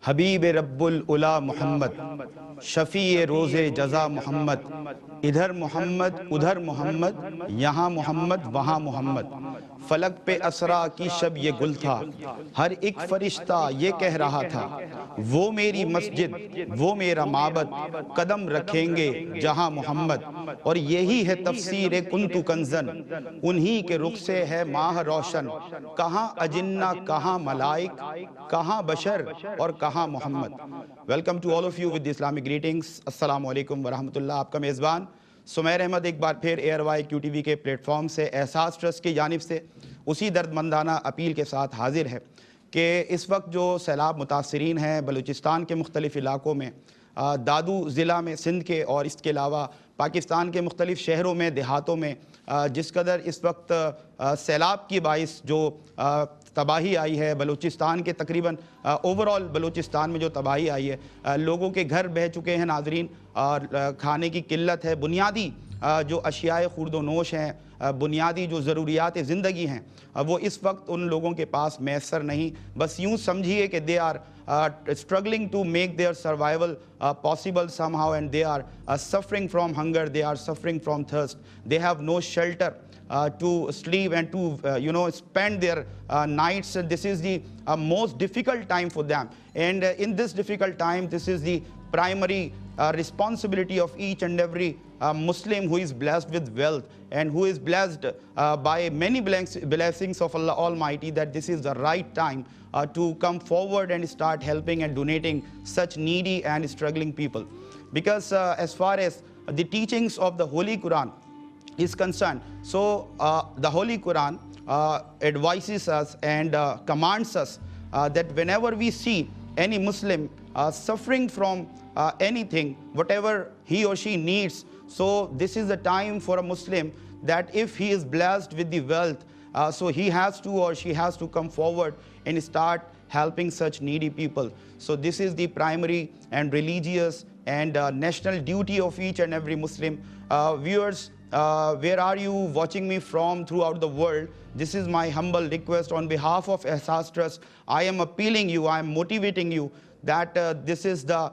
حبیب رب العلا محمد، شفیع روز جزا محمد، ادھر محمد ادھر محمد، یہاں محمد وہاں محمد۔ فلک پہ اسرا کی شب یہ گل تھا، ہر ایک فرشتہ یہ کہہ رہا تھا، وہ میری مسجد وہ میرا معبد، قدم رکھیں گے جہاں محمد۔ اور یہی ہے تفسیر کنت کنزن، انہی کے رخ سے ہے ماہ روشن، کہاں اجنہ کہاں ملائک، کہاں بشر اور کہاں Muhammad. Welcome to all of you with Islamic greetings. السلام علیکم ورحمۃ اللہ۔ آپ کا میزبان سمیر احمد ایک بار پھر ایئر وائی کیو ٹی وی کے پلیٹ فارم سے احساس ٹرسٹ کی جانب سے اسی درد مندانہ اپیل کے ساتھ حاضر ہے کہ اس وقت جو سیلاب متاثرین ہیں بلوچستان کے مختلف علاقوں میں، دادو ضلع میں سندھ کے، اور اس کے علاوہ پاکستان کے مختلف شہروں میں دیہاتوں میں جس قدر اس وقت سیلاب کی باعث جو تباہی آئی ہے، بلوچستان کے تقریباً اوورال بلوچستان میں جو تباہی آئی ہے، لوگوں کے گھر بہہ چکے ہیں ناظرین، اور کھانے کی قلت ہے، بنیادی جو اشیاء خورد و نوش ہیں، بنیادی جو ضروریات زندگی ہیں، وہ اس وقت ان لوگوں کے پاس میسر نہیں۔ بس یوں سمجھیے کہ they are struggling to make their survival possible somehow, and they are suffering from hunger, they are suffering from thirst, they have no shelter to sleep and to spend their nights. This is the most difficult time for them, and in this difficult time, this is the primary responsibility of each and every Muslim who is blessed with wealth and who is blessed by many blessings of Allah Almighty, that this is the right time to come forward and start helping and donating such needy and struggling people. Because as far as the teachings of the Holy Quran is concerned, so the Holy Quran advises us and commands us that whenever we see any Muslim suffering from anything, whatever he or she needs, so this is the time for a Muslim that if he is blessed with the wealth, so he has to or she has to come forward and start helping such needy people. So this is the primary and religious and national duty of each and every Muslim. Viewers, where are you watching me from throughout the world? This is my humble request on behalf of Ehsas Trust. I am appealing you, I am motivating you that this is the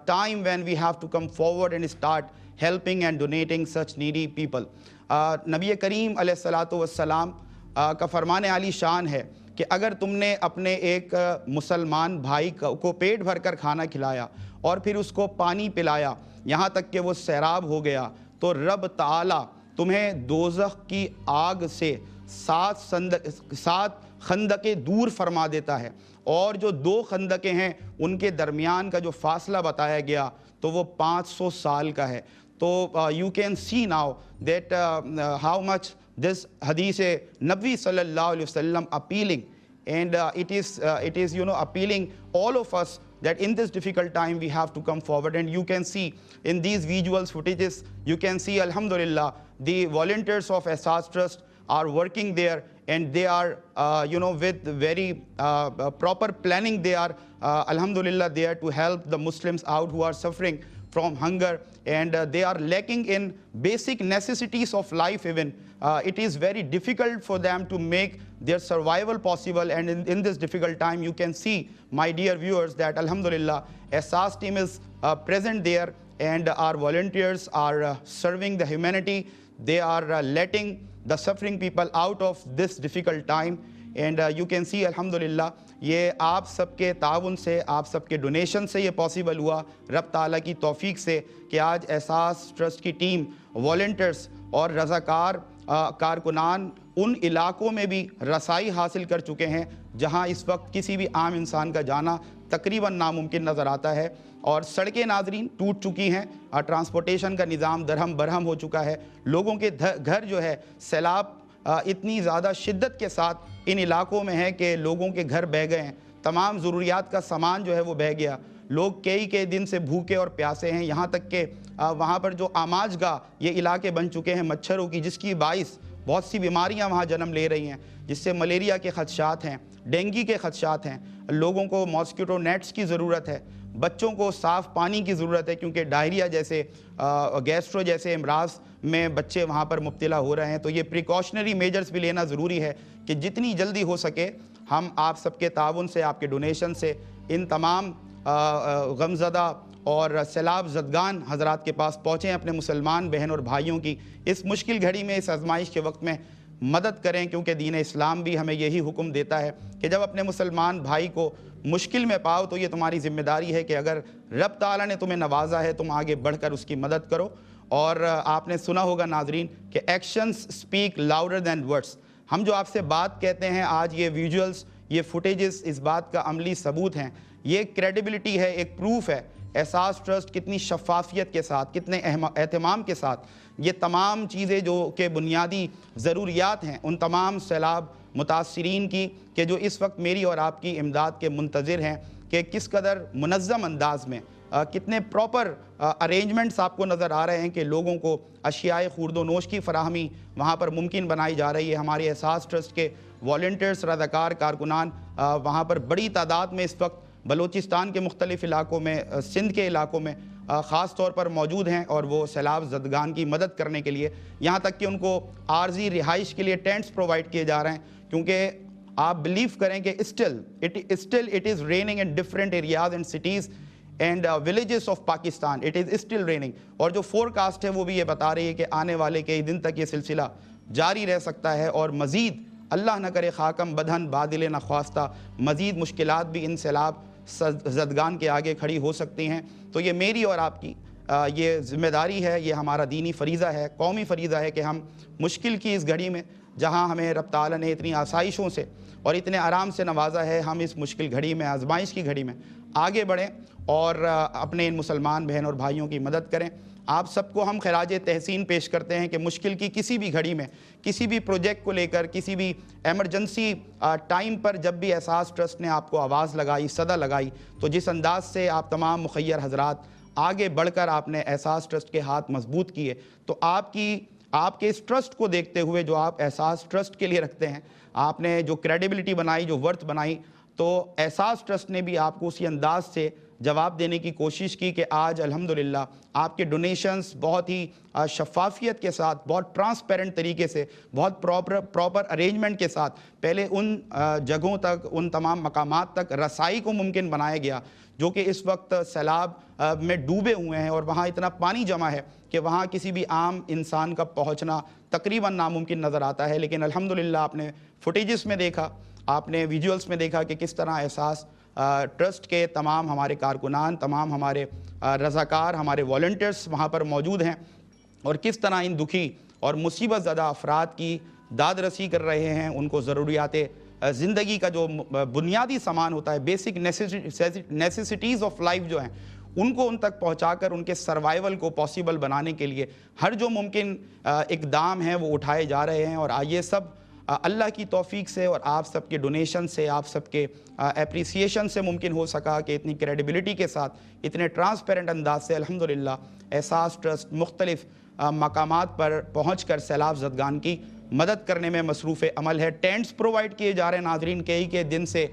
time when we have to come forward and start helping and donating such needy people. نبی کریم علیہ الصلاۃ والسلام کا فرمان عالی شان ہے کہ اگر تم نے اپنے ایک مسلمان بھائی کو پیٹ بھر کر کھانا کھلایا اور پھر اس کو پانی پلایا یہاں تک کہ وہ سیراب ہو گیا، تو رب تعالیٰ تمہیں دوزخ کی آگ سے 7 خندقیں دور فرما دیتا ہے، اور جو 2 خندقیں ہیں ان کے درمیان کا جو فاصلہ بتایا گیا تو وہ 500 سال کا ہے۔ تو you can see now that how much this hadith Nabi sallallahu alaihi wasallam appealing, and it is appealing all of us that in this difficult time we have to come forward. And you can see in these visuals footages, you can see alhamdulillah the volunteers of Ehsas Trust are working there, and they are with very proper planning, they are alhamdulillah there to help the Muslims out who are suffering from hunger, and they are lacking in basic necessities of life even. It is very difficult for them to make their survival possible, and in this difficult time you can see, my dear viewers, that alhamdulillah Ehsas team is present there, and our volunteers are serving the humanity. They are letting the suffering people out of this difficult time, and you can see alhamdulillah یہ آپ سب کے تعاون سے، آپ سب کے donation سے یہ possible ہوا، رب تعالیٰ کی توفیق سے، کہ آج احساس ٹرسٹ کی ٹیم، والنٹرز اور رضاکار کارکنان ان علاقوں میں بھی رسائی حاصل کر چکے ہیں جہاں اس وقت کسی بھی عام انسان کا جانا تقریباً ناممکن نظر آتا ہے، اور سڑکیں ناظرین ٹوٹ چکی ہیں، ٹرانسپورٹیشن کا نظام درہم برہم ہو چکا ہے، لوگوں کے گھر جو ہے سیلاب اتنی زیادہ شدت کے ساتھ ان علاقوں میں ہے کہ لوگوں کے گھر بہہ گئے ہیں، تمام ضروریات کا سامان جو ہے وہ بہہ گیا، لوگ کئی دن سے بھوکے اور پیاسے ہیں، یہاں تک کہ وہاں پر جو آماج گاہ یہ علاقے بن چکے ہیں مچھروں کی، جس کی باعث بہت سی بیماریاں وہاں جنم لے رہی ہیں، جس سے ملیریا کے خدشات ہیں، ڈینگی کے خدشات ہیں، لوگوں کو ماسکیٹو نیٹس کی ضرورت ہے، بچوں کو صاف پانی کی ضرورت ہے، کیونکہ ڈائریا جیسے گیسٹرو جیسے امراض میں بچے وہاں پر مبتلا ہو رہے ہیں۔ تو یہ پریکاشنری میجرز بھی لینا ضروری ہے کہ جتنی جلدی ہو سکے ہم آپ سب کے تعاون سے، آپ کے ڈونیشن سے ان تمام غمزدہ اور سیلاب زدگان حضرات کے پاس پہنچیں، اپنے مسلمان بہن اور بھائیوں کی اس مشکل گھڑی میں، اس آزمائش کے وقت میں مدد کریں، کیونکہ دین اسلام بھی ہمیں یہی حکم دیتا ہے کہ جب اپنے مسلمان بھائی کو مشکل میں پاؤ تو یہ تمہاری ذمہ داری ہے کہ اگر رب تعالیٰ نے تمہیں نوازا ہے تم آگے بڑھ کر اس کی مدد کرو۔ اور آپ نے سنا ہوگا ناظرین کہ actions speak louder than words. ہم جو آپ سے بات کہتے ہیں آج، یہ ویژولز، یہ فوٹیجز اس بات کا عملی ثبوت ہیں، یہ کریڈیبلٹی ہے، ایک پروف ہے۔ احساس ٹرسٹ کتنی شفافیت کے ساتھ، کتنے اہتمام کے ساتھ یہ تمام چیزیں جو کہ بنیادی ضروریات ہیں ان تمام سیلاب متاثرین کی، کہ جو اس وقت میری اور آپ کی امداد کے منتظر ہیں، کہ کس قدر منظم انداز میں کتنے پراپر ارینجمنٹس آپ کو نظر آ رہے ہیں کہ لوگوں کو اشیاء خورد و نوش کی فراہمی وہاں پر ممکن بنائی جا رہی ہے۔ ہمارے احساس ٹرسٹ کے والنٹیئرز، رضاکار کارکنان وہاں پر بڑی تعداد میں اس وقت بلوچستان کے مختلف علاقوں میں، سندھ کے علاقوں میں خاص طور پر موجود ہیں، اور وہ سیلاب زدگان کی مدد کرنے کے لیے، یہاں تک کہ ان کو عارضی رہائش کے لیے ٹینٹس پرووائڈ کیے جا رہے ہیں، کیونکہ آپ بلیو کریں کہ still it is raining in different areas and cities and villages of Pakistan. It is still raining. اور جو فورکاسٹ ہے وہ بھی یہ بتا رہی ہے کہ آنے والے کئی دن تک یہ سلسلہ جاری رہ سکتا ہے، اور مزید اللہ نہ کرے خاکم بدہن بادل نخواستہ مزید مشکلات بھی ان سیلاب زدگان کے آگے کھڑی ہو سکتی ہیں۔ تو یہ میری اور آپ کی یہ ذمہ داری ہے، یہ ہمارا دینی فریضہ ہے، قومی فریضہ ہے کہ ہم مشکل کی اس گھڑی میں، جہاں ہمیں رب تعالیٰ نے اتنی آسائشوں سے اور اتنے آرام سے نوازا ہے، ہم اس مشکل گھڑی میں، آزمائش کی گھڑی میں آگے بڑھیں اور اپنے ان مسلمان بہن اور بھائیوں کی مدد کریں۔ آپ سب کو ہم خراج تحسین پیش کرتے ہیں کہ مشکل کی کسی بھی گھڑی میں، کسی بھی پروجیکٹ کو لے کر، کسی بھی ایمرجنسی ٹائم پر جب بھی احساس ٹرسٹ نے آپ کو آواز لگائی، صدا لگائی، تو جس انداز سے آپ تمام مخیر حضرات آگے بڑھ کر آپ نے احساس ٹرسٹ کے ہاتھ مضبوط کیے، تو آپ کے اس ٹرسٹ کو دیکھتے ہوئے جو آپ احساس ٹرسٹ کے لیے رکھتے ہیں، آپ نے جو کریڈیبلٹی بنائی، جو ورتھ بنائی، تو احساس ٹرسٹ نے بھی آپ کو اسی انداز سے جواب دینے کی کوشش کی کہ آج الحمدللہ آپ کے ڈونیشنز بہت ہی شفافیت کے ساتھ، بہت ٹرانسپیرنٹ طریقے سے، بہت پراپر ارینجمنٹ کے ساتھ پہلے ان جگہوں تک، ان تمام مقامات تک رسائی کو ممکن بنایا گیا جو کہ اس وقت سیلاب میں ڈوبے ہوئے ہیں، اور وہاں اتنا پانی جمع ہے کہ وہاں کسی بھی عام انسان کا پہنچنا تقریباً ناممکن نظر آتا ہے۔ لیکن الحمدللہ آپ نے فوٹیجز میں دیکھا، آپ نے ویژولز میں دیکھا کہ کس طرح احساس ٹرسٹ کے تمام ہمارے کارکنان، تمام ہمارے رضاکار، ہمارے والنٹیئرز وہاں پر موجود ہیں، اور کس طرح ان دکھی اور مصیبت زدہ افراد کی داد رسی کر رہے ہیں، ان کو ضروریات زندگی کا جو بنیادی سامان ہوتا ہے، بیسک نیسیسٹیز آف لائف جو ہیں، ان کو ان تک پہنچا کر ان کے سروائیول کو پاسیبل بنانے کے لیے ہر جو ممکن اقدام ہیں وہ اٹھائے جا رہے ہیں۔ اور یہ سب اللہ کی توفیق سے اور آپ سب کے ڈونیشن سے، آپ سب کے اپریسیشن سے ممکن ہو سکا کہ اتنی کریڈیبلٹی کے ساتھ، اتنے ٹرانسپیرنٹ انداز سے الحمدللہ احساس ٹرسٹ مختلف مقامات پر پہنچ کر سیلاب زدگان کی مدد کرنے میں مصروف عمل ہے۔ ٹینٹس پرووائڈ کیے جا رہے ہیں ناظرین، کئی دن سے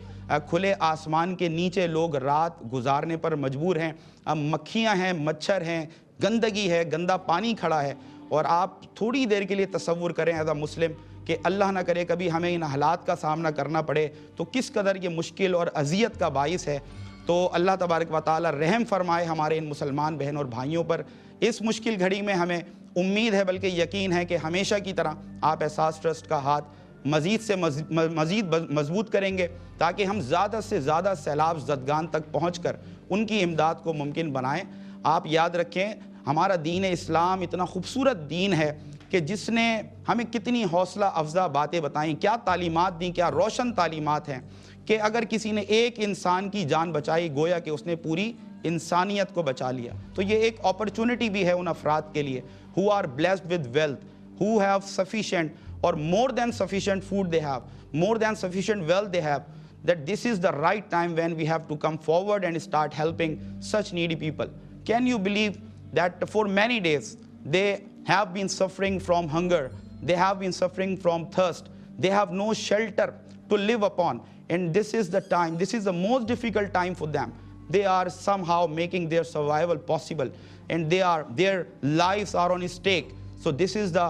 کھلے آسمان کے نیچے لوگ رات گزارنے پر مجبور ہیں، مکھیاں ہیں، مچھر ہیں، گندگی ہے، گندا پانی کھڑا ہے، اور آپ تھوڑی دیر کے لیے تصور کریں ایز اے مسلم کہ اللہ نہ کرے کبھی ہمیں ان حالات کا سامنا کرنا پڑے تو کس قدر یہ مشکل اور اذیت کا باعث ہے۔ تو اللہ تبارک و تعالی رحم فرمائے ہمارے ان مسلمان بہن اور بھائیوں پر۔ اس مشکل گھڑی میں ہمیں امید ہے، بلکہ یقین ہے کہ ہمیشہ کی طرح آپ احساس ٹرسٹ کا ہاتھ مزید سے مزید مضبوط کریں گے، تاکہ ہم زیادہ سے زیادہ سیلاب زدگان تک پہنچ کر ان کی امداد کو ممکن بنائیں۔ آپ یاد رکھیں، ہمارا دین اسلام اتنا خوبصورت دین ہے کہ جس نے ہمیں کتنی حوصلہ افزا باتیں بتائیں، کیا تعلیمات دیں، کیا روشن تعلیمات ہیں، کہ اگر کسی نے ایک انسان کی جان بچائی گویا کہ اس نے پوری انسانیت کو بچا لیا۔ تو یہ ایک اپرچونٹی بھی ہے ان افراد کے لیے who are blessed with wealth, who have sufficient or more than sufficient food they have, more than sufficient wealth they have, that this is the right time when we have to come forward and start helping such needy people. Can you believe that for many days they have been suffering from hunger, they have been suffering from thirst, they have no shelter to live upon, and this is the time, this is the most difficult time for them. They are somehow making their survival possible, and their lives are on stake. So this is the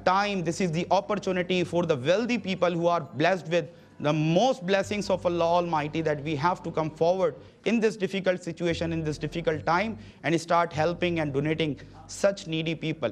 time, this is the opportunity for the wealthy people who are blessed with the most blessings of Allah Almighty that we have to come forward in this difficult situation, in this difficult time, and start helping and donating such needy people.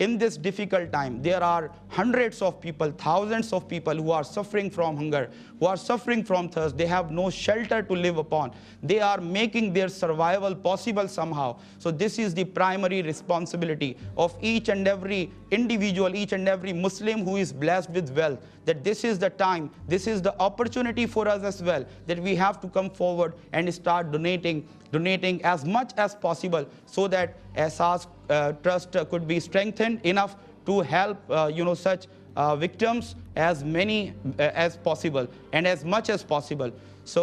in this difficult time. There are hundreds of people, thousands of people who are suffering from hunger, who are suffering from thirst. They have no shelter to live upon. They are making their survival possible somehow. So this is the primary responsibility of each and every individual, each and every Muslim who is blessed with wealth, that this is the time, this is the opportunity for us as well, that we have to come forward and start donating as much as possible so that Ehsaas trust could be strengthened enough to help such victims as many as possible and as much as possible. So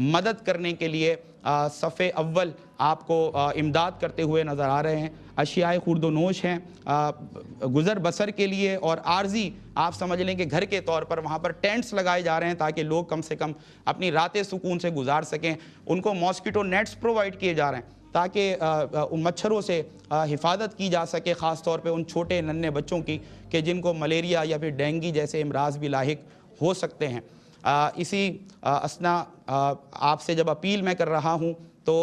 مدد کرنے کے لیے صف اول آپ کو امداد کرتے ہوئے نظر آ رہے ہیں۔ اشیاء خورد و نوش ہیں گزر بسر کے لیے، اور عارضی آپ سمجھ لیں کہ گھر کے طور پر وہاں پر ٹینٹس لگائے جا رہے ہیں تاکہ لوگ کم سے کم اپنی راتیں سکون سے گزار سکیں۔ ان کو ماسکیٹو نیٹس پرووائڈ کیے جا رہے ہیں تاکہ مچھروں سے حفاظت کی جا سکے، خاص طور پہ ان چھوٹے ننھے بچوں کی کہ جن کو ملیریا یا پھر ڈینگی جیسے امراض بھی لاحق ہو سکتے ہیں۔ اسی اسنا آپ سے جب اپیل میں کر رہا ہوں تو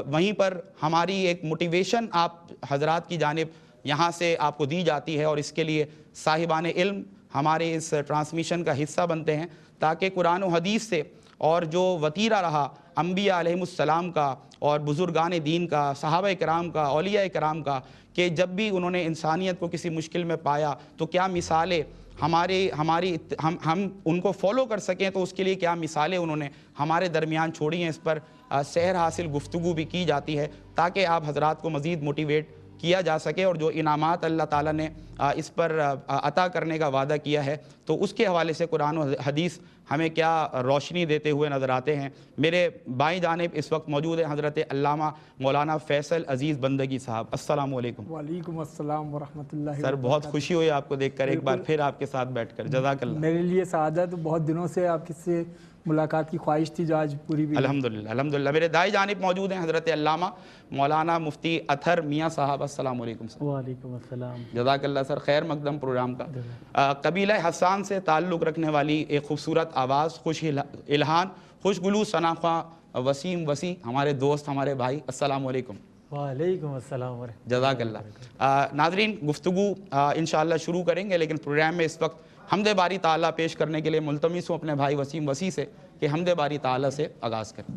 وہیں پر ہماری ایک موٹیویشن آپ حضرات کی جانب یہاں سے آپ کو دی جاتی ہے، اور اس کے لیے صاحبان علم ہمارے اس ٹرانسمیشن کا حصہ بنتے ہیں تاکہ قرآن و حدیث سے اور جو وتیرہ رہا انبیاء علیہ السلام کا اور بزرگان دین کا، صحابہ کرام کا، اولیاء کرام کا، کہ جب بھی انہوں نے انسانیت کو کسی مشکل میں پایا تو کیا مثالیں ہم ان کو فالو کر سکیں، تو اس کے لیے کیا مثالیں انہوں نے ہمارے درمیان چھوڑی ہیں، اس پر سحر حاصل گفتگو بھی کی جاتی ہے تاکہ آپ حضرات کو مزید موٹیویٹ کیا جا سکے، اور جو انعامات اللہ تعالیٰ نے اس پر عطا کرنے کا وعدہ کیا ہے تو اس کے حوالے سے قرآن و حدیث ہمیں کیا روشنی دیتے ہوئے نظر آتے ہیں۔ میرے بائیں جانب اس وقت موجود ہیں حضرت علامہ مولانا فیصل عزیز بندگی صاحب۔ السلام علیکم۔ وعلیکم السلام ورحمۃ اللہ سر بہت خوشی ہوئی آپ کو دیکھ کر، ایک بار پھر آپ کے ساتھ بیٹھ کر، جزاک اللہ۔ میرے لیے سعادت، بہت دنوں سے آپ سے ملاقات کی خواہش تھی جو آج پوری بھی۔ الحمدللہ الحمدللہ۔ میرے دائیں جانب موجود ہیں حضرت علامہ مولانا مفتی اطہر میاں صاحب۔ السلام علیکم سر۔ وعلیکم السلام۔ جزاک اللہ سر، خیر مقدم پروگرام کا۔ قبیلہ حسان سے تعلق رکھنے والی ایک خوبصورت آواز، خوش الہان، خوش گلو ثناخواں وسیم وسیع، ہمارے دوست، ہمارے بھائی، السلام علیکم۔ وعلیکم السلام ورحمۃ جزاک اللہ۔ ناظرین، گفتگو انشاءاللہ شروع کریں گے، لیکن پروگرام میں اس وقت حمد باری تعالیٰ پیش کرنے کے لیے ملتمس ہوں اپنے بھائی وسیم وسیع سے کہ حمد باری تعالیٰ سے آغاز کریں۔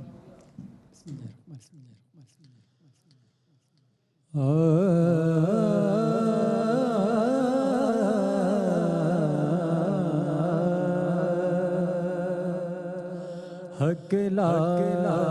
حق لا الہ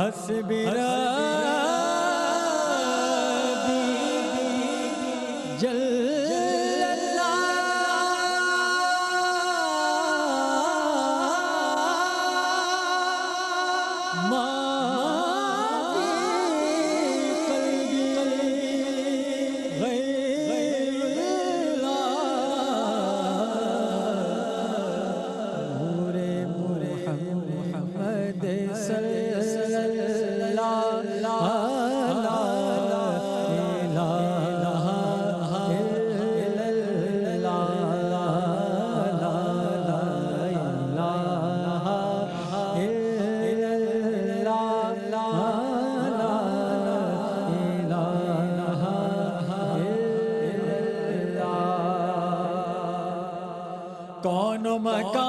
حسبی ربی جل اللہ ما فی قلبی غیر نور محمد صلی کون مقام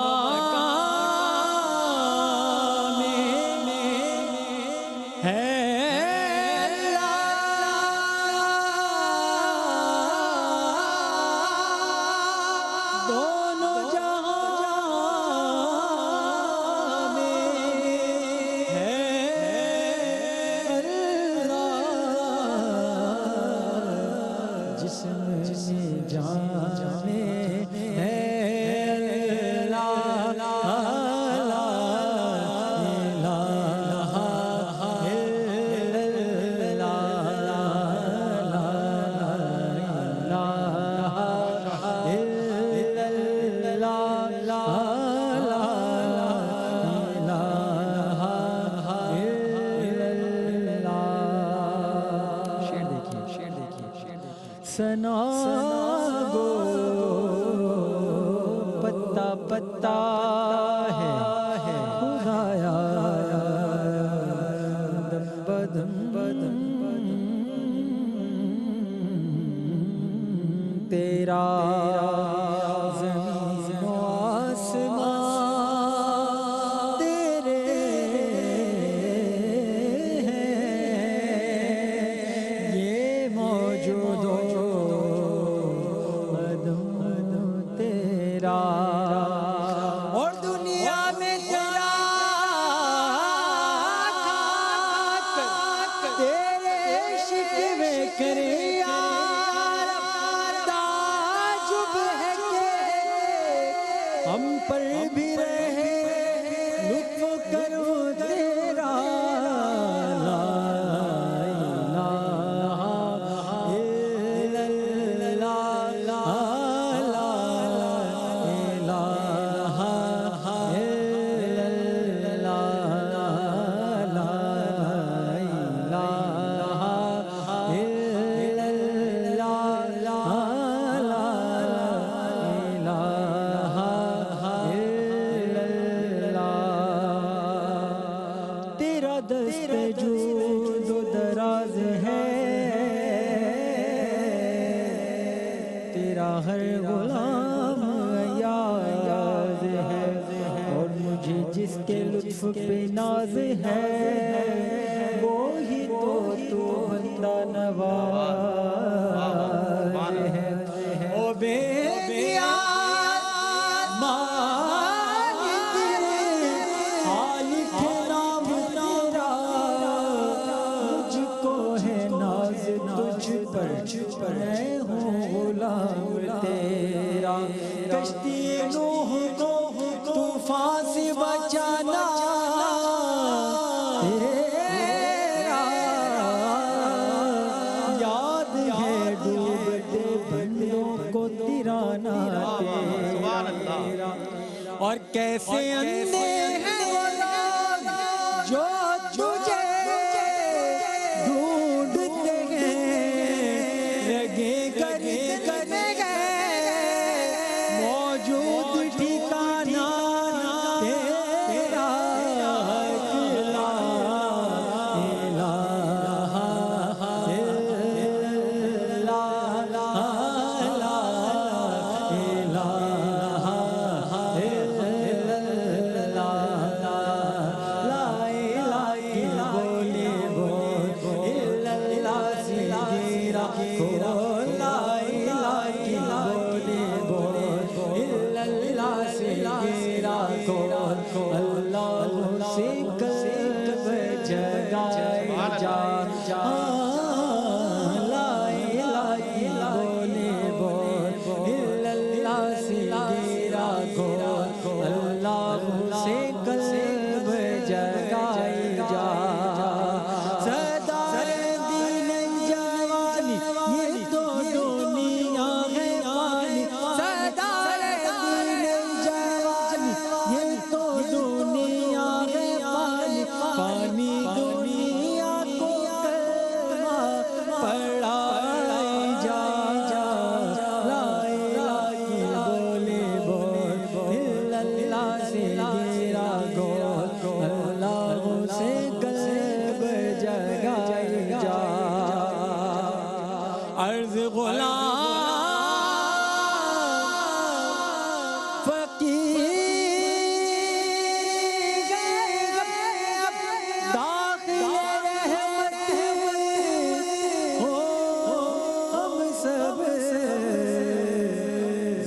ہے دونوں جہاں میں ہے جسم جانے سنا گو پتا پتا ہے خدایا دم بدم تیرا زمین و آسمان تیرے ہیں تیرا ہر غلام ایاز ہے، اور مجھے جس کے لطف پہ ناز ہے وہی تو بندہ نواز ہے۔ او بے میں ہوں غلام تیرا، کشتی نوح کو طوفان سے بچانا تیرا، یاد ہے ڈوبتے بندوں کو ترانا تیرا، اور کیسے اندھے ہیں وہ لوگ جو تجھے ڈھونڈتے ہیں، رگے کرنے گئے موجود ٹھکانہ تیرا، لا الہ الا اللہ سے قلب جگائے جا، لا الہ الا اللہ سے گرا کو، اللہ سے قلب جگائے جا، سردار دین جوانی یہ تو دنیا ہے فانی، سردار دین جوانی یہ تو دنیا ہے فانی، فانی دنیا کو کلمہ پڑھائی جا، لا الہ الا اللہ سے گرا گول، اللہ سے قلب جگائے جا، عرض غلام فقیر داخل رحمت ہو ہم سب،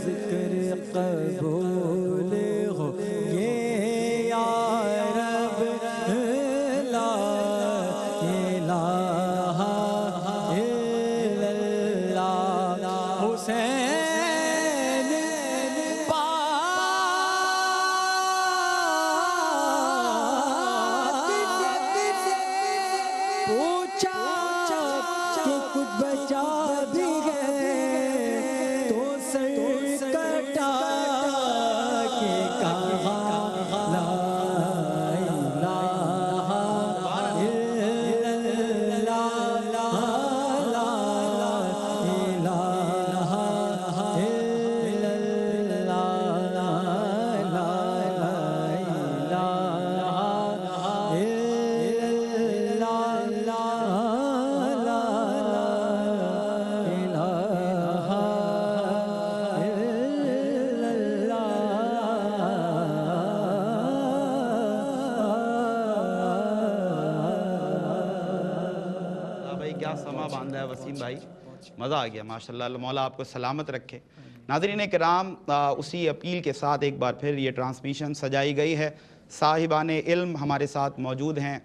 ذکر قبول ہو یہ یا رب، لا الہ الا اللہ، حسین پوچھا کہ کچھ بچا بھی گئے تو سر کٹا کے کہا لا الہ الا اللہ، لا الہ الا بھائی کیا سما باندھا ہے وسیم بھائی، مزہ آ گیا ماشاءاللہ، اللہ مولا آپ کو سلامت رکھے۔ ناظرین کرام، اسی اپیل کے ساتھ ایک بار پھر یہ ٹرانسمیشن سجائی گئی ہے، صاحبان علم ہمارے ساتھ موجود ہیں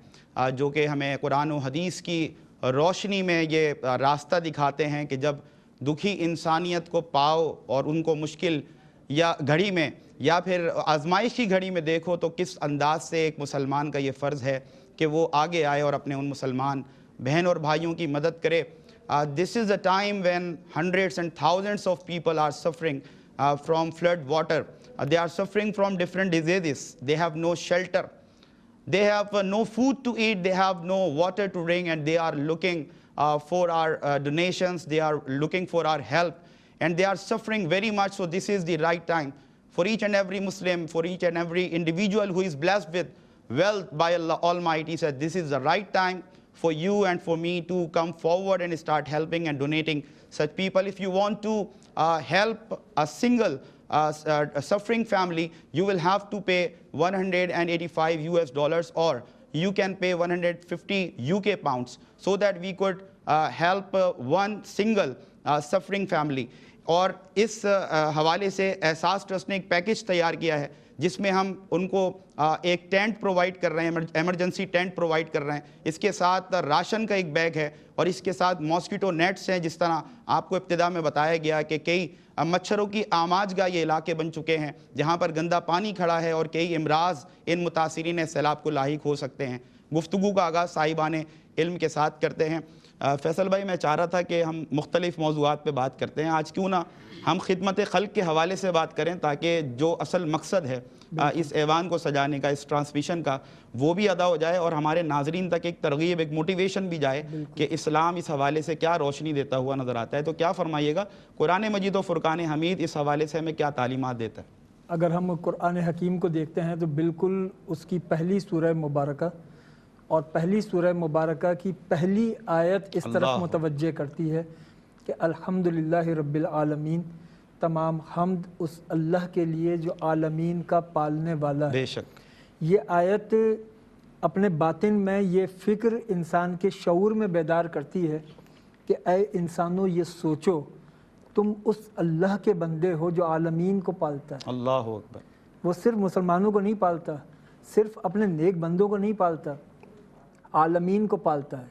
جو کہ ہمیں قرآن و حدیث کی روشنی میں یہ راستہ دکھاتے ہیں کہ جب دکھی انسانیت کو پاؤ اور ان کو مشکل یا گھڑی میں یا پھر آزمائش کی گھڑی میں دیکھو تو کس انداز سے ایک مسلمان کا یہ فرض ہے کہ وہ آگے آئے اور اپنے ان مسلمان بہن اور بھائیوں کی مدد کرے۔ This is a time when hundreds and thousands of people are suffering from flood water. They are suffering from different diseases. They have no shelter. They have no food to eat. They have no water to drink, and they are looking for our donations. They are looking for our help, and they are suffering very much. So this is the right time for each and every Muslim, for each and every individual who is blessed with wealth by Allah Almighty, said this is the right time for you and for me to come forward and start helping and donating such people. If you want to help a single a suffering family, you will have to pay $185 or you can pay 150 UK pounds, so that we could help one single suffering family. اور اس حوالے سے احساس trust نے ایک package تیار کیا ہے جس میں ہم ان کو ایک ٹینٹ پرووائڈ کر رہے ہیں, ایمرجنسی ٹینٹ پرووائڈ کر رہے ہیں. اس کے ساتھ راشن کا ایک بیگ ہے اور اس کے ساتھ ماسکیٹو نیٹس ہیں. جس طرح آپ کو ابتدا میں بتایا گیا کہ کئی مچھروں کی آماج گاہ یہ علاقے بن چکے ہیں جہاں پر گندا پانی کھڑا ہے اور کئی امراض ان متاثرین سیلاب کو لاحق ہو سکتے ہیں. گفتگو کا آغاز صاحبان علم کے ساتھ کرتے ہیں. فیصل بھائی, میں چاہ رہا تھا کہ ہم مختلف موضوعات پہ بات کرتے ہیں. آج کیوں نہ ہم خدمت خلق کے حوالے سے بات کریں, تاکہ جو اصل مقصد ہے اس ایوان کو سجانے کا, اس ٹرانسمیشن کا, وہ بھی ادا ہو جائے اور ہمارے ناظرین تک ایک ترغیب, ایک موٹیویشن بھی جائے کہ اسلام اس حوالے سے کیا روشنی دیتا ہوا نظر آتا ہے. تو کیا فرمائیے گا, قرآن مجید و فرقان حمید اس حوالے سے ہمیں کیا تعلیمات دیتا ہے؟ اگر ہم قرآن حکیم کو دیکھتے ہیں تو بالکل اس کی پہلی سورہ مبارکہ اور پہلی سورہ مبارکہ کی پہلی آیت اس طرف متوجہ کرتی ہے کہ الحمدللہ رب العالمین, تمام حمد اس اللہ کے لیے جو عالمین کا پالنے والا ہے. بے شک یہ آیت اپنے باطن میں یہ فکر انسان کے شعور میں بیدار کرتی ہے کہ اے انسانوں, یہ سوچو تم اس اللہ کے بندے ہو جو عالمین کو پالتا ہے. اللہ اکبر. وہ صرف مسلمانوں کو نہیں پالتا, صرف اپنے نیک بندوں کو نہیں پالتا, عالمین کو پالتا ہے.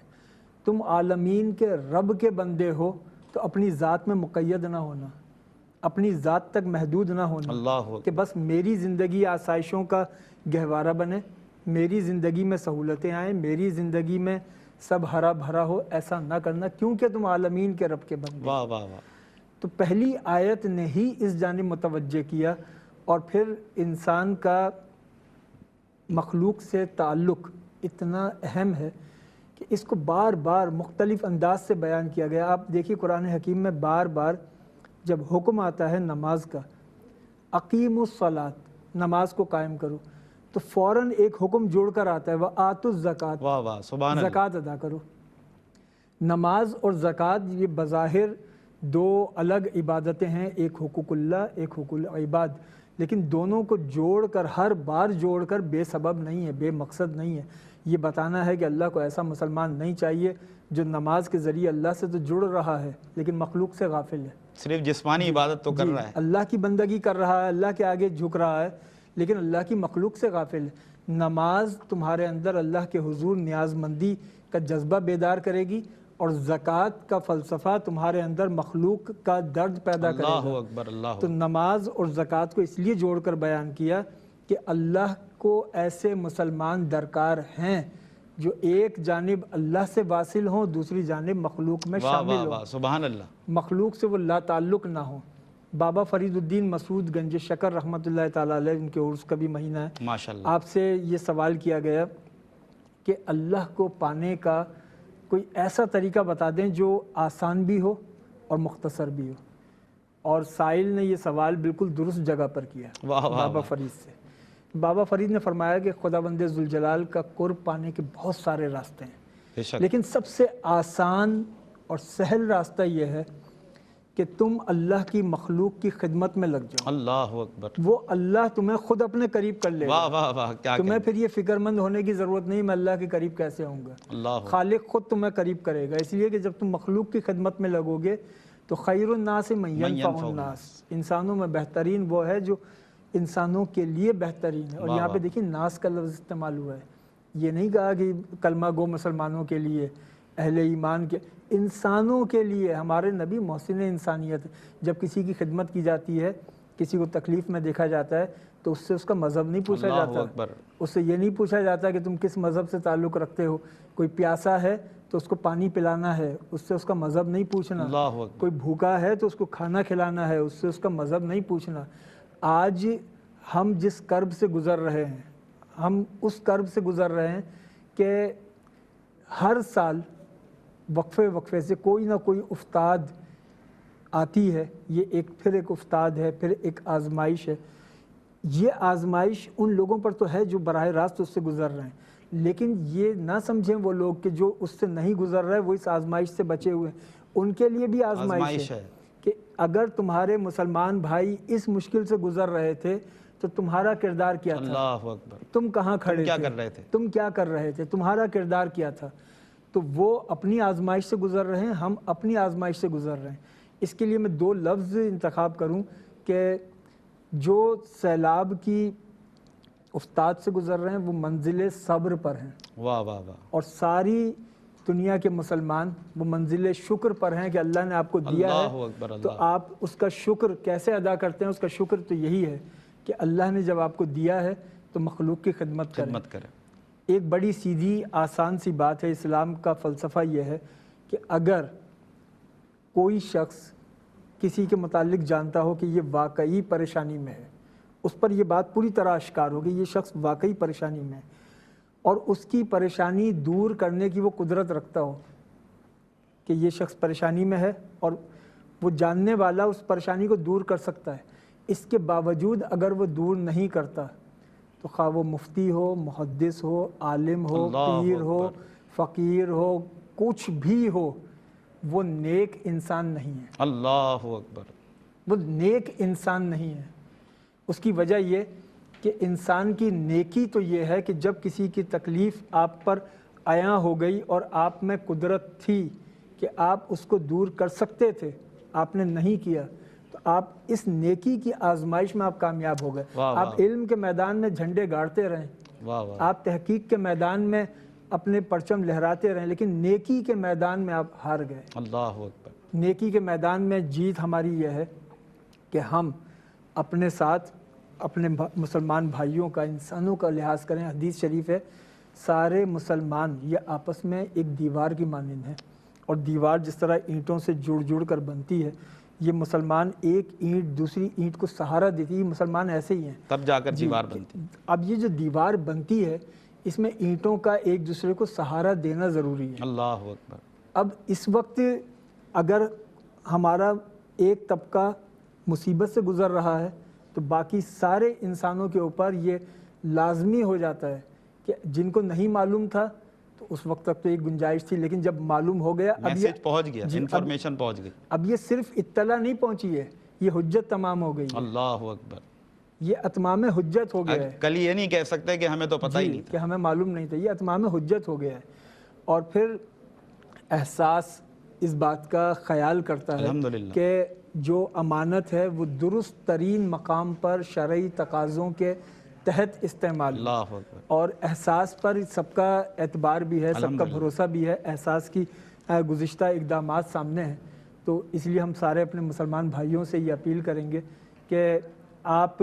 تم عالمین کے رب کے بندے ہو تو اپنی ذات میں مقید نہ ہونا, اپنی ذات تک محدود نہ ہونا اللہ کہ بس میری زندگی آسائشوں کا گہوارہ بنے, میری زندگی میں سہولتیں آئیں, میری زندگی میں سب ہرا بھرا ہو. ایسا نہ کرنا کیونکہ تم عالمین کے رب کے بندے. واہ واہ واہ. تو پہلی آیت نے ہی اس جانب متوجہ کیا. اور پھر انسان کا مخلوق سے تعلق اتنا اہم ہے کہ اس کو بار بار مختلف انداز سے بیان کیا گیا. آپ دیکھیے قرآن حکیم میں بار بار جب حکم آتا ہے نماز کا, اقیموا الصلاۃ, نماز کو قائم کرو, تو فوراً ایک حکم جوڑ کر آتا ہے وآتوا الزکوٰۃ, واہ واہ سبحان اللہ. زکوٰۃ ادا کرو. نماز اور زکوٰۃ یہ بظاہر دو الگ عبادتیں ہیں, ایک حقوق اللہ, ایک حقوق العباد, لیکن دونوں کو جوڑ کر, ہر بار جوڑ کر بے سبب نہیں ہے, بے مقصد نہیں ہے. یہ بتانا ہے کہ اللہ کو ایسا مسلمان نہیں چاہیے جو نماز کے ذریعے اللہ سے تو جڑ رہا ہے لیکن مخلوق سے غافل ہے, صرف جسمانی عبادت تو کر رہا ہے, اللہ کی بندگی کر رہا ہے, اللہ کے آگے جھک رہا ہے, لیکن اللہ کی مخلوق سے غافل ہے. نماز تمہارے اندر اللہ کے حضور نیاز مندی کا جذبہ بیدار کرے گی, اور زکوٰۃ کا فلسفہ تمہارے اندر مخلوق کا درد پیدا کرے گا. اللہ اکبر. اللہ تو نماز اور زکوٰۃ کو اس لیے جوڑ کر بیان کیا کہ اللہ کو ایسے مسلمان درکار ہیں جو ایک جانب اللہ سے واصل ہوں, دوسری جانب مخلوق میں شامل ہوں, سبحان اللہ, مخلوق سے وہ لا تعلق نہ ہوں. بابا فرید الدین مسعود گنج شکر رحمۃ اللہ تعالیٰ علیہ, ان کے عرس کا بھی مہینہ ہے, ماشاءاللہ, آپ سے یہ سوال کیا گیا کہ اللہ کو پانے کا کوئی ایسا طریقہ بتا دیں جو آسان بھی ہو اور مختصر بھی ہو. اور سائل نے یہ سوال بالکل درست جگہ پر کیا بابا فرید سے. بابا فرید نے فرمایا کہ خداوند ذوالجلال کا قرب پانے کے بہت سارے راستے ہیں, لیکن سب سے آسان اور سہل راستہ یہ ہے کہ تم اللہ کی مخلوق کی خدمت میں لگ جاؤ. اللہ اکبر. وہ اللہ تمہیں خود اپنے قریب کر لے گا. واہ واہ واہ, کیا تمہیں پھر یہ فکر مند ہونے کی ضرورت نہیں میں اللہ کے قریب کیسے ہوں گا. اللہ, خالق خود تمہیں قریب کرے گا. اس لیے کہ جب تم مخلوق کی خدمت میں لگو گے تو خیر الناس من ینفع الناس, انسانوں میں بہترین وہ ہے جو انسانوں کے لیے بہترین ہے. اور یہاں پہ دیکھیں ناس کا لفظ استعمال ہوا ہے, یہ نہیں کہا کہ کلمہ گو مسلمانوں کے لیے, اہل ایمان کے, انسانوں کے لیے. ہمارے نبی محسن انسانیت, جب کسی کی خدمت کی جاتی ہے, کسی کو تکلیف میں دیکھا جاتا ہے تو اس سے اس کا مذہب نہیں پوچھا جاتا, اس سے یہ نہیں پوچھا جاتا کہ تم کس مذہب سے تعلق رکھتے ہو. کوئی پیاسا ہے تو اس کو پانی پلانا ہے, اس سے اس کا مذہب نہیں پوچھنا. کوئی بھوکا ہے تو اس کو کھانا کھلانا ہے, اس سے اس کا مذہب نہیں پوچھنا. آج ہم جس کرب سے گزر رہے ہیں, ہم اس کرب سے گزر رہے ہیں کہ ہر سال وقفے وقفے سے کوئی نہ کوئی افتاد آتی ہے. یہ پھر ایک افتاد ہے, پھر ایک آزمائش ہے. یہ آزمائش ان لوگوں پر تو ہے جو براہ راست اس سے گزر رہے ہیں, لیکن یہ نہ سمجھیں وہ لوگ کہ جو اس سے نہیں گزر رہے وہ اس آزمائش سے بچے ہوئے ہیں. ان کے لیے بھی آزمائش آزمائش ہے ہے کہ اگر تمہارے مسلمان بھائی اس مشکل سے گزر رہے تھے تو تمہارا کردار کیا تھا، اللہ اکبر تم کہاں کھڑے کیا تھے، کر رہے تھے؟ تم کیا کر رہے تھے، تمہارا کردار کیا تھا. تو وہ اپنی آزمائش سے گزر رہے ہیں، ہم اپنی آزمائش سے گزر رہے ہیں. اس کے لیے میں دو لفظ انتخاب کروں کہ جو سیلاب کی استاد سے گزر رہے ہیں وہ منزل صبر پر ہیں، واہ واہ واہ، اور ساری دنیا کے مسلمان وہ منزل شکر پر ہیں کہ اللہ نے آپ کو دیا اللہ ہے. اکبر تو اللہ، آپ اس کا شکر کیسے ادا کرتے ہیں؟ اس کا شکر تو یہی ہے کہ اللہ نے جب آپ کو دیا ہے تو مخلوق کی خدمت کریں. خدمت کرے. ایک بڑی سیدھی آسان سی بات ہے. اسلام کا فلسفہ یہ ہے کہ اگر کوئی شخص کسی کے متعلق جانتا ہو کہ یہ واقعی پریشانی میں ہے، اس پر یہ بات پوری طرح اشکار ہوگی یہ شخص واقعی پریشانی میں ہے، اور اس کی پریشانی دور کرنے کی وہ قدرت رکھتا ہو کہ یہ شخص پریشانی میں ہے اور وہ جاننے والا اس پریشانی کو دور کر سکتا ہے، اس کے باوجود اگر وہ دور نہیں کرتا تو خواہ وہ مفتی ہو، محدث ہو، عالم ہو، اللہ پیر ہو، اکبر، فقیر ہو، کچھ بھی ہو، وہ نیک انسان نہیں ہے. اللہ اکبر، وہ نیک انسان نہیں ہے. اس کی وجہ یہ کہ انسان کی نیکی تو یہ ہے کہ جب کسی کی تکلیف آپ پر عیاں ہو گئی اور آپ میں قدرت تھی کہ آپ اس کو دور کر سکتے تھے، آپ نے نہیں کیا، تو آپ اس نیکی کی آزمائش میں آپ کامیاب ہو گئے. واہ واہ. آپ علم کے میدان میں جھنڈے گاڑتے رہیں، واہ واہ، آپ تحقیق کے میدان میں اپنے پرچم لہراتے رہیں، لیکن نیکی کے میدان میں آپ ہار گئے. اللہ اکبر، نیکی کے میدان میں جیت ہماری یہ ہے کہ ہم اپنے ساتھ اپنے مسلمان بھائیوں کا، انسانوں کا لحاظ کریں. حدیث شریف ہے سارے مسلمان یہ آپس میں ایک دیوار کی مانند ہیں، اور دیوار جس طرح اینٹوں سے جڑ جڑ کر بنتی ہے، یہ مسلمان ایک اینٹ دوسری اینٹ کو سہارا دیتی ہے. یہ مسلمان ایسے ہی ہیں، تب جا کر دیوار بنتی. اب یہ جو دیوار بنتی ہے اس میں اینٹوں کا ایک دوسرے کو سہارا دینا ضروری ہے. اللہ اکبر، اب اس وقت اگر ہمارا ایک طبقہ مصیبت سے گزر رہا ہے تو باقی سارے انسانوں کے اوپر یہ لازمی ہو جاتا ہے کہ جن کو نہیں معلوم تھا تو اس وقت تک تو ایک گنجائش تھی، لیکن جب معلوم ہو گیا اب یہ میسج پہنچ گیا، انفارمیشن پہنچ گئی. اب یہ صرف اطلاع نہیں پہنچی ہے، یہ حجت تمام ہو گئی ہے، اللہ اکبر، یہ اتمام حجت ہو گیا ہے. کل یہ نہیں کہہ سکتے کہ ہمیں تو پتہ ہی نہیں تھا. کہ ہمیں معلوم نہیں تھا، یہ اتمام حجت ہو گیا ہے. اور پھر احساس اس بات کا خیال کرتا ہے الحمدللہ، کہ جو امانت ہے وہ درست ترین مقام پر شرعی تقاضوں کے تحت استعمال ہو. اللہ اکبر، اور احساس پر سب کا اعتبار بھی ہے، سب کا الحمدللہ. بھروسہ بھی ہے. احساس کی گزشتہ اقدامات سامنے ہیں، تو اس لیے ہم سارے اپنے مسلمان بھائیوں سے یہ اپیل کریں گے کہ آپ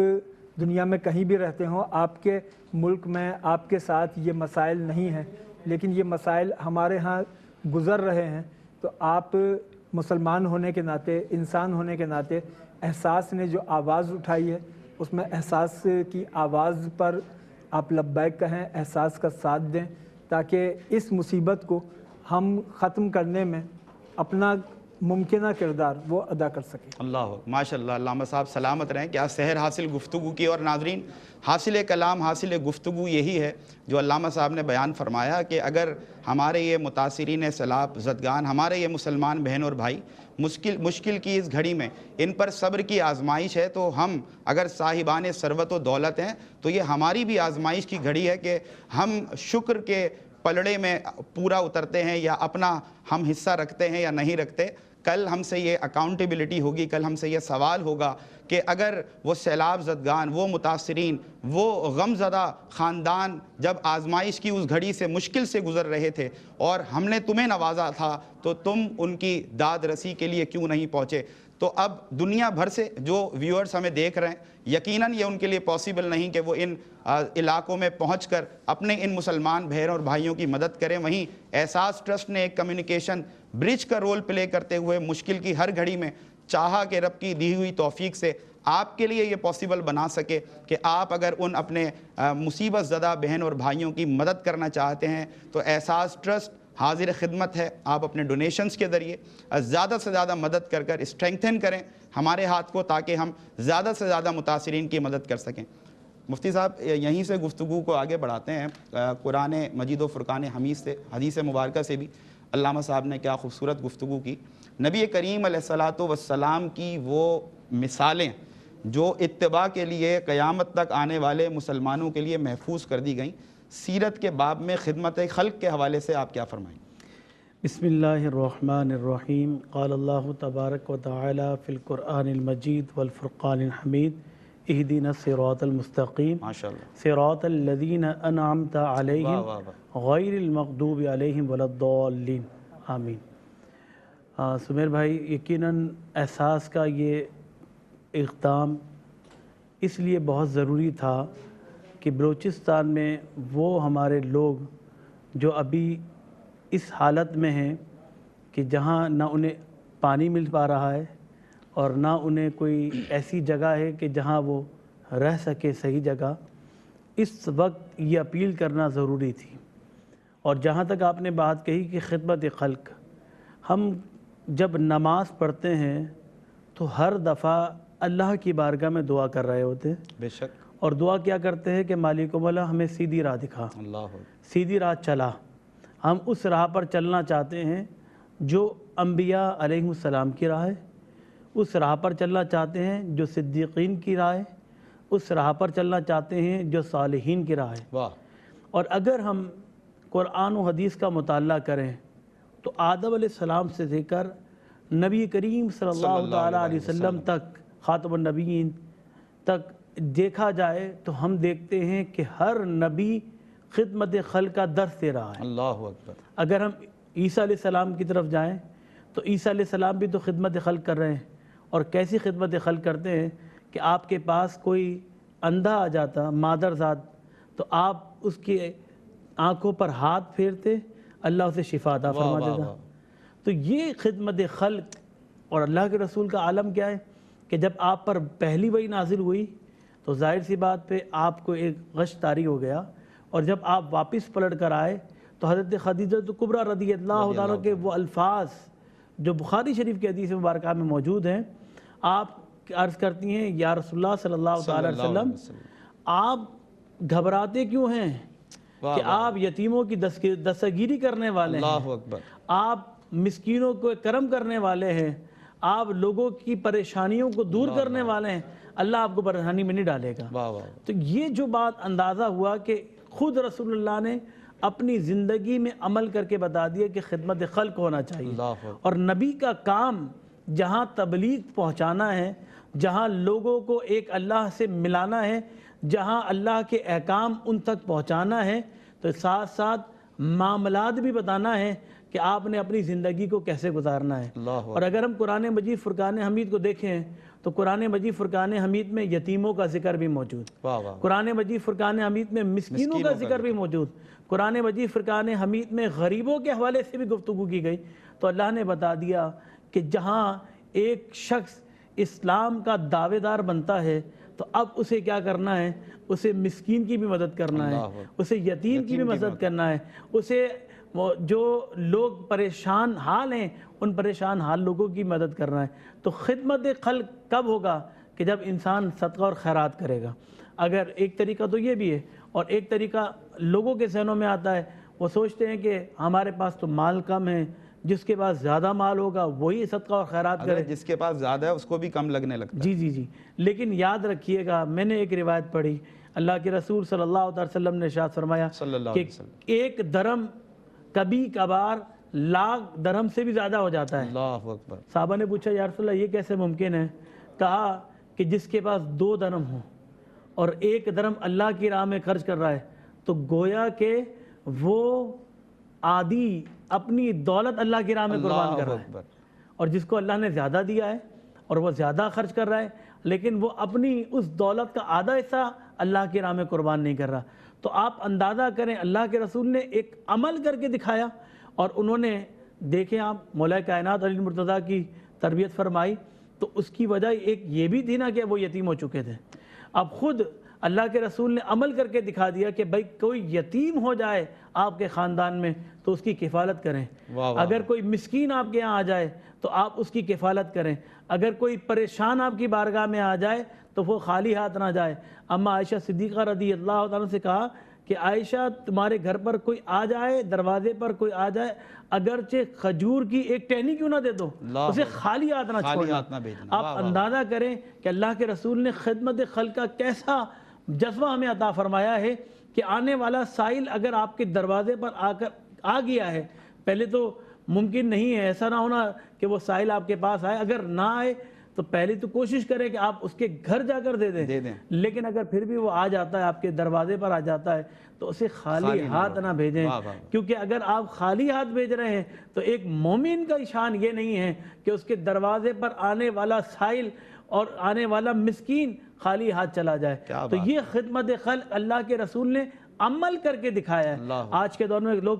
دنیا میں کہیں بھی رہتے ہوں، آپ کے ملک میں آپ کے ساتھ یہ مسائل نہیں ہیں، لیکن یہ مسائل ہمارے ہاں گزر رہے ہیں، تو آپ مسلمان ہونے کے ناطے، انسان ہونے کے ناطے احساس نے جو آواز اٹھائی ہے اس میں احساس کی آواز پر آپ لبیک کہیں، احساس کا ساتھ دیں، تاکہ اس مصیبت کو ہم ختم کرنے میں اپنا ممکنہ کردار وہ ادا کر سکیں. اللہ ماشاء اللہ. علامہ صاحب سلامت رہیں. کیا سحر حاصل گفتگو کی. اور ناظرین، حاصل کلام، حاصل گفتگو یہی ہے جو علامہ صاحب نے بیان فرمایا کہ اگر ہمارے یہ متاثرین سیلاب زدگان، ہمارے یہ مسلمان بہن اور بھائی مشکل کی اس گھڑی میں ان پر صبر کی آزمائش ہے، تو ہم اگر صاحبان ثروت و دولت ہیں تو یہ ہماری بھی آزمائش کی گھڑی ہے کہ ہم شکر کے پلڑے میں پورا اترتے ہیں یا اپنا ہم حصہ رکھتے ہیں یا نہیں رکھتے. کل ہم سے یہ اکاؤنٹیبلٹی ہوگی، کل ہم سے یہ سوال ہوگا کہ اگر وہ سیلاب زدگان، وہ متاثرین، وہ غم زدہ خاندان جب آزمائش کی اس گھڑی سے مشکل سے گزر رہے تھے اور ہم نے تمہیں نوازا تھا تو تم ان کی داد رسی کے لیے کیوں نہیں پہنچے. تو اب دنیا بھر سے جو ویورز ہمیں دیکھ رہے ہیں، یقیناً یہ ان کے لیے پاسبل نہیں کہ وہ ان علاقوں میں پہنچ کر اپنے ان مسلمان بہن اور بھائیوں کی مدد کریں. وہیں احساس ٹرسٹ نے ایک کمیونیکیشن برج کا رول پلے کرتے ہوئے مشکل کی ہر گھڑی میں چاہا کہ رب کی دی ہوئی توفیق سے آپ کے لیے یہ پاسبل بنا سکے کہ آپ اگر ان اپنے مصیبت زدہ بہن اور بھائیوں کی مدد کرنا چاہتے ہیں تو احساس ٹرسٹ حاضر خدمت ہے. آپ اپنے ڈونیشنز کے ذریعے زیادہ سے زیادہ مدد کر اسٹرینگتھن کریں ہمارے ہاتھ کو، تاکہ ہم زیادہ سے زیادہ متاثرین کی مدد کر سکیں. مفتی صاحب یہیں سے گفتگو کو آگے بڑھاتے ہیں. قرآن مجید و فرقان حمید سے، حدیث مبارکہ سے بھی علامہ صاحب نے کیا خوبصورت گفتگو کی. نبی کریم علیہ الصلوۃ والسلام کی وہ مثالیں جو اتباع کے لیے قیامت تک آنے والے مسلمانوں کے لیے محفوظ کر دی گئیں، سیرت کے باب میں خدمت خلق کے حوالے سے آپ کیا فرمائیں؟ بسم اللہ الرحمن الرحیم۔ قال اللہ تبارک و تعالی فی القرآن المجید والفرقان الحمید اہدنا الصراط المستقیم ماشاءاللہ، صراط الذین انعمت واہ علیہم واہ واہ، غیر المغضوب علیہم ولا الضالین، آمین۔ سمیر بھائی، یقیناً احساس کا یہ اقدام اس لیے بہت ضروری تھا کہ بلوچستان میں وہ ہمارے لوگ جو ابھی اس حالت میں ہیں کہ جہاں نہ انہیں پانی مل پا رہا ہے اور نہ انہیں کوئی ایسی جگہ ہے کہ جہاں وہ رہ سکے صحیح جگہ، اس وقت یہ اپیل کرنا ضروری تھی۔ اور جہاں تک آپ نے بات کہی کہ خدمت خلق، ہم جب نماز پڑھتے ہیں تو ہر دفعہ اللہ کی بارگاہ میں دعا کر رہے ہوتے ہیں، بے شک، اور دعا کیا کرتے ہیں کہ مالک مولا ہمیں سیدھی راہ دکھا، اللہ، سیدھی راہ چلا۔ ہم اس راہ پر چلنا چاہتے ہیں جو انبیاء علیہ السلام کی راہ ہے، اس راہ پر چلنا چاہتے ہیں جو صدیقین کی راہ ہے، اس راہ پر چلنا چاہتے ہیں جو صالحین کی راہ ہے۔ واہ، اور اگر ہم قرآن و حدیث کا مطالعہ کریں تو آدم علیہ السلام سے لے کر نبی کریم صلی اللہ تعالیٰ علیہ وسلم تک، خاتم النبیین تک دیکھا جائے تو ہم دیکھتے ہیں کہ ہر نبی خدمت خلق کا درس دے رہا ہے۔ اللہ اکبر۔ اگر ہم عیسیٰ علیہ السلام کی طرف جائیں تو عیسیٰ علیہ السلام بھی تو خدمت خلق کر رہے ہیں، اور کیسی خدمت خلق کرتے ہیں کہ آپ کے پاس کوئی اندھا آ جاتا مادر ذات تو آپ اس کی آنکھوں پر ہاتھ پھیرتے، اللہ اسے شفا عطا فرما دیتا۔ تو یہ خدمت خلق، اور اللہ کے رسول کا عالم کیا ہے کہ جب آپ پر پہلی وحی نازل ہوئی تو ظاہر سی بات پہ آپ کو ایک غش طاری ہو گیا، اور جب آپ واپس پلٹ کر آئے تو حضرت خدیجہ کبریٰ رضی اللہ عنہ کے وہ الفاظ جو بخاری شریف کی حدیث مبارکہ میں موجود ہیں، آپ عرض کرتی ہیں یا رسول اللہ صلی اللہ علیہ وسلم، آپ گھبراتے کیوں ہیں کہ آپ یتیموں کی دستگیری کرنے والے ہیں، اللہ اکبر، آپ مسکینوں کو کرم کرنے والے ہیں، آپ لوگوں کی پریشانیوں کو دور کرنے والے ہیں، اللہ آپ کو پریشانی میں نہیں ڈالے گا۔ واہ واہ، تو یہ جو بات اندازہ ہوا کہ خود رسول اللہ نے اپنی زندگی میں عمل کر کے بتا دیا کہ خدمت خلق ہونا چاہیے، اللہ اکبر، اور نبی کا کام جہاں تبلیغ پہنچانا ہے، جہاں لوگوں کو ایک اللہ سے ملانا ہے، جہاں اللہ کے احکام ان تک پہنچانا ہے، تو ساتھ ساتھ معاملات بھی بتانا ہے کہ آپ نے اپنی زندگی کو کیسے گزارنا ہے۔ اللہ اور اگر ہم قرآن مجید فرقان حمید کو دیکھیں تو قرآن مجید فرقان حمید میں یتیموں کا ذکر بھی موجود، واہ واہ، قرآن مجید فرقان حمید میں مسکینوں کا ذکر بھی موجود، قرآن مجید فرقان حمید میں غریبوں کے حوالے سے بھی گفتگو کی گئی۔ تو اللہ نے بتا دیا کہ جہاں ایک شخص اسلام کا دعوے دار بنتا ہے تو اب اسے کیا کرنا ہے، اسے مسکین کی بھی مدد کرنا ہے، اسے یتیم کی بھی مدد کرنا ہے، اسے جو لوگ پریشان حال ہیں ان پریشان حال لوگوں کی مدد کرنا ہے۔ تو خدمت خلق کب ہوگا کہ جب انسان صدقہ اور خیرات کرے گا۔ اگر ایک طریقہ تو یہ بھی ہے، اور ایک طریقہ لوگوں کے ذہنوں میں آتا ہے، وہ سوچتے ہیں کہ ہمارے پاس تو مال کم ہے، جس کے پاس زیادہ مال ہوگا وہی صدقہ اور خیرات کرے، جس کے پاس زیادہ ہے اس کو بھی کم لگنے لگتا ہے۔ جی، لیکن یاد رکھیے گا، میں نے ایک روایت پڑھی، اللہ کے رسول صلی اللہ علیہ وسلم نے ارشاد فرمایا کہ ایک درہم کبھی کبھار لاکھ درہم سے بھی زیادہ ہو جاتا ہے۔ اللہ اکبر، صحابہ نے پوچھا یا رسول اللہ یہ کیسے ممکن ہے؟ کہا کہ جس کے پاس 2 درہم ہوں اور 1 درہم اللہ کی راہ میں خرچ کر رہا ہے تو گویا کہ وہ آدھی اپنی دولت اللہ کی راہ میں قربان کر رہا ہے، اور جس کو اللہ نے زیادہ دیا ہے اور وہ زیادہ خرچ کر رہا ہے لیکن وہ اپنی اس دولت کا آدھا حصہ اللہ کی راہ میں قربان نہیں کر رہا۔ تو آپ اندازہ کریں، اللہ کے رسول نے ایک عمل کر کے دکھایا، اور انہوں نے دیکھیں آپ مولا کائنات علی مرتضیٰ کی تربیت فرمائی تو اس کی وجہ ایک یہ بھی تھی نا کہ وہ یتیم ہو چکے تھے۔ اب خود اللہ کے رسول نے عمل کر کے دکھا دیا کہ بھائی کوئی یتیم ہو جائے آپ کے خاندان میں تو اس کی کفالت کریں، اگر کوئی مسکین آپ کے یہاں آ جائے تو آپ اس کی کفالت کریں، اگر کوئی پریشان آپ کی بارگاہ میں آ جائے تو وہ خالی ہاتھ نہ جائے۔ اما عائشہ صدیقہ رضی اللہ عنہ سے کہا کہ عائشہ تمہارے گھر پر کوئی آ جائے، دروازے پر کوئی آ جائے، اگرچہ کھجور کی ایک ٹہنی کیوں نہ دے دو، اسے خالی ہاتھ نہ چھوڑنا۔ آپ اندازہ کریں کہ اللہ کے رسول نے خدمت خلق کا کیسا جذبہ ہمیں عطا فرمایا ہے کہ آنے والا سائل اگر آپ کے دروازے پر آ گیا ہے، پہلے تو ممکن نہیں ہے، ایسا نہ ہونا کہ وہ سائل آپ کے پاس آئے، اگر نہ آئے تو پہلے تو کوشش کریں کہ آپ اس کے گھر جا کر دے دیں، لیکن اگر پھر بھی وہ آ جاتا ہے، آپ کے دروازے پر آ جاتا ہے، تو اسے خالی ہاتھ نہ بھیجیں، کیونکہ اگر آپ خالی ہاتھ بھیج رہے ہیں تو ایک مومن کا شان یہ نہیں ہے کہ اس کے دروازے پر آنے والا سائل اور آنے والا مسکین خالی ہاتھ چلا جائے۔ تو یہ خدمت خلق اللہ کے رسول نے عمل کر کے دکھایا ہے۔ آج کے دور میں لوگ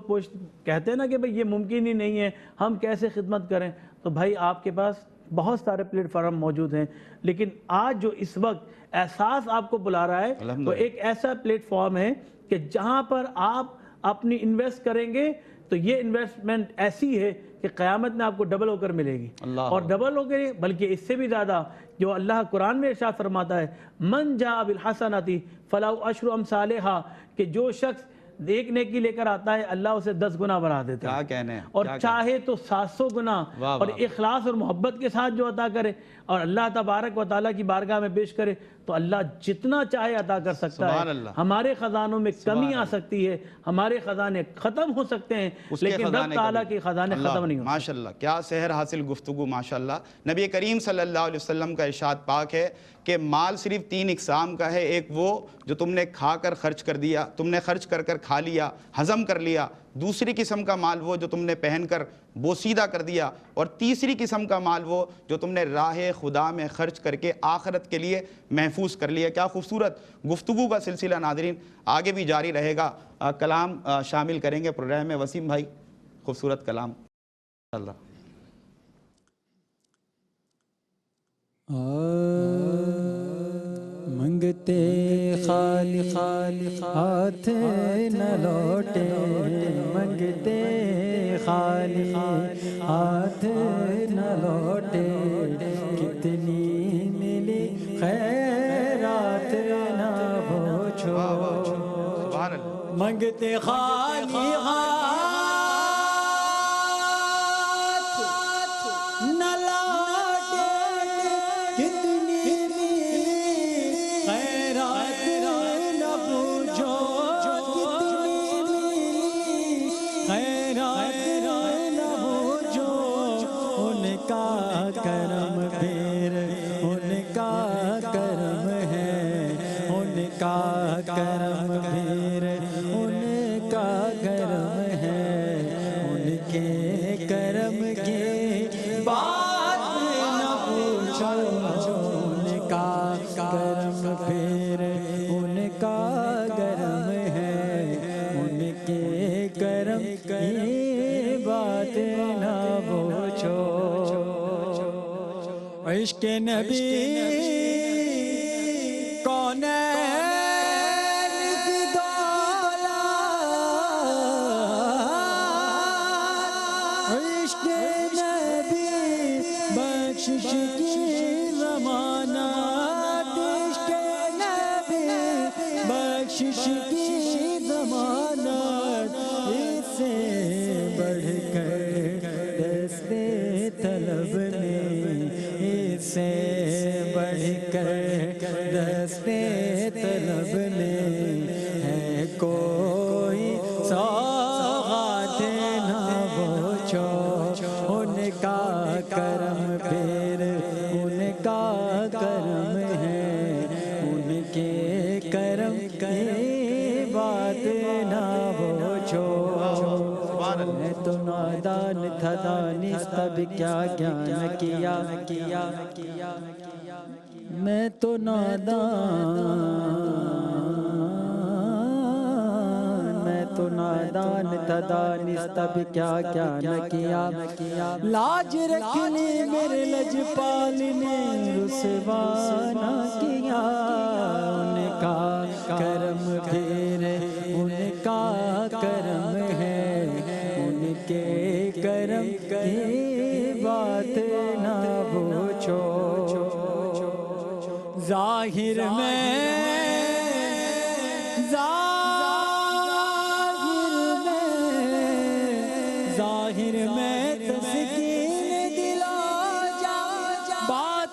کہتے ہیں نا کہ بھئی یہ ممکن ہی نہیں ہے، ہم کیسے خدمت کریں؟ تو بھائی آپ کے پاس بہت سارے پلیٹ فارم موجود ہیں، لیکن آج جو اس وقت احساس آپ کو بلا رہا ہے وہ ایک ایسا پلیٹ فارم ہے کہ جہاں پر آپ اپنی انویسٹ کریں گے تو یہ انویسٹمنٹ ایسی ہے کہ قیامت میں آپ کو ڈبل ہو کر ملے گی، اور ڈبل ہو کر بلکہ اس سے بھی زیادہ، جو اللہ قرآن میں ارشاد فرماتا ہے من جاء بالحسنۃ فلہ عشر امثالھا، کہ جو شخص ایک نیکی لے کر آتا ہے اللہ اسے 10 گنا بنا دیتا ہے، اور چاہے تو 700 گنا، اور اخلاص اور محبت کے ساتھ جو عطا کرے اور اللہ تبارک و تعالیٰ کی بارگاہ میں پیش کرے تو اللہ جتنا چاہے عطا کر سکتا ہے۔ ہمارے خزانوں میں کمی آ سکتی ہے، ہمارے خزانے ختم ہو سکتے ہیں، لیکن رب تعالیٰ کے خزانے ختم نہیں ہو۔ ماشاءاللہ، کیا سحر حاصل گفتگو ماشاءاللہ۔ نبی کریم صلی اللہ علیہ وسلم کا ارشاد پاک ہے کہ مال صرف 3 اقسام کا ہے، ایک وہ جو تم نے کھا کر خرچ کر دیا، تم نے خرچ کر کر کھا لیا، ہضم کر لیا، دوسری قسم کا مال وہ جو تم نے پہن کر بوسیدہ کر دیا، اور تیسری قسم کا مال وہ جو تم نے راہ خدا میں خرچ کر کے آخرت کے لیے محفوظ کر لیا۔ کیا خوبصورت گفتگو کا سلسلہ ناظرین آگے بھی جاری رہے گا۔ کلام شامل کریں گے پروگرام میں وسیم بھائی، خوبصورت کلام اللہ۔ منگتے خالی خالی ہاتھ نہ لوٹے، منگتے خالی ہاتھ نہ لوٹے، کتنی ملی خیرات نہ پوچھو، منگتے خالی ہاتھ نہ لوٹے، کتنی ملی خیرات نہ پوچھو، کتنی ملی خیرات نہ پوچھو، ان کا کرم پھر ان کا کرم ہے، ان کا کرم پھر ان کا کرم ہے، ان کے کرم کی بات نہ پوچھو، ان کا کرم پھر ان کا کرم ہے، ان کے کرم کی بات نہ پوچھو۔ عشق نبی کونین کی دولت، عشق نبی بخشش کی ضمانت، عشق نبی بخشش کی ضمانت، اس سے بڑھ کر دست طلب نے، اس سے بڑھ کر دست طلب نے ہے کوئی سوغات نہ پوچھو، ان کا کرم پھر ان کا کرم ہے، ان کے کرم کی بات نہ پوچھو۔ میں تو نادان تھا، دانستہ بھی کیا گیان کیا، میں تو نادان، میں تو نادان تھا، دانستہ بھی کیا گیان کیا، لاج رکھنے میرے لجپال نے رسوا نہ کیا، ان کا کرم پھر ان کا کرم ہے، ان کے کرم کی بات نہ پوچھو۔ ظاہر میں ظاہر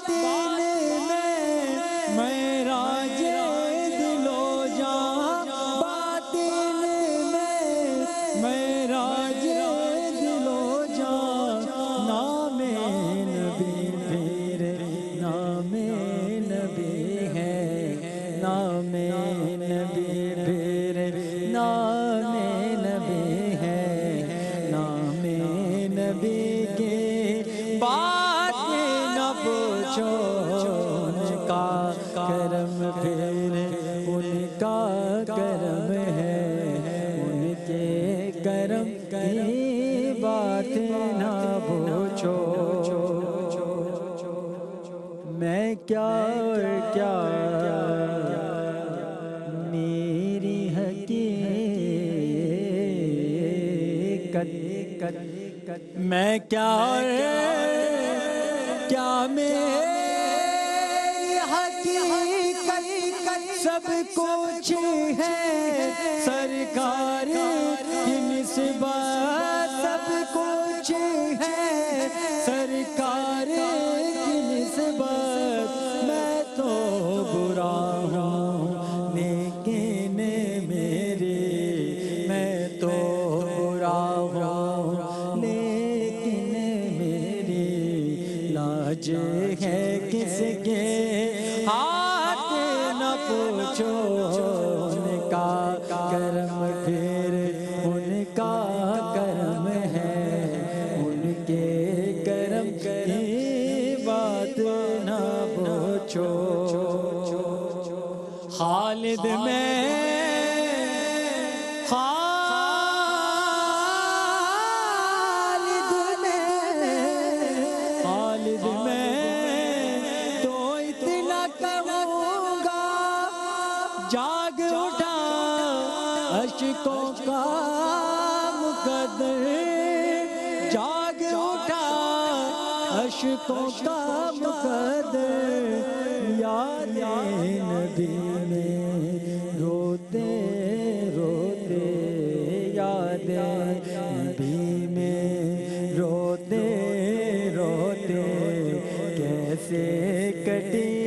باطن میں معراج دل و جاں، باطن میں معراج دل و جاں، نام نبی پھر نام نبی ہے، نام نبی پھر نام نبی ہے، نام نبی کے بات نہ پوچھو، ان کا کرم پھر ان کا کرم ہے، ان کے کرم کی بات نہ پوچھو۔ میں کیا اور کیا میری حقیقت، میں کیا اور کیا میری حقیقت، سب کچھ ہے سرکار کی نسبت، سب کچھ ہے سرکار کی نسبت، میں تو برا ہوں لیکن میری، میں تو برا ہوں لیکن میری لاج ہے کس کے ہاتھ نہ پوچھو، ان کا کرم پھر ان کا کرم ہے، ان کے کرم کی بات نہ پوچھو۔ خالد میں خالد میں تو اتنا کہوں گا، جاگ اٹھا اشکوں کا مقدر، جاگ اٹھا اشکوں کا مقدر، یاد نبی میں روتے روتے، یاد نبی میں روتے روتے کیسے کٹی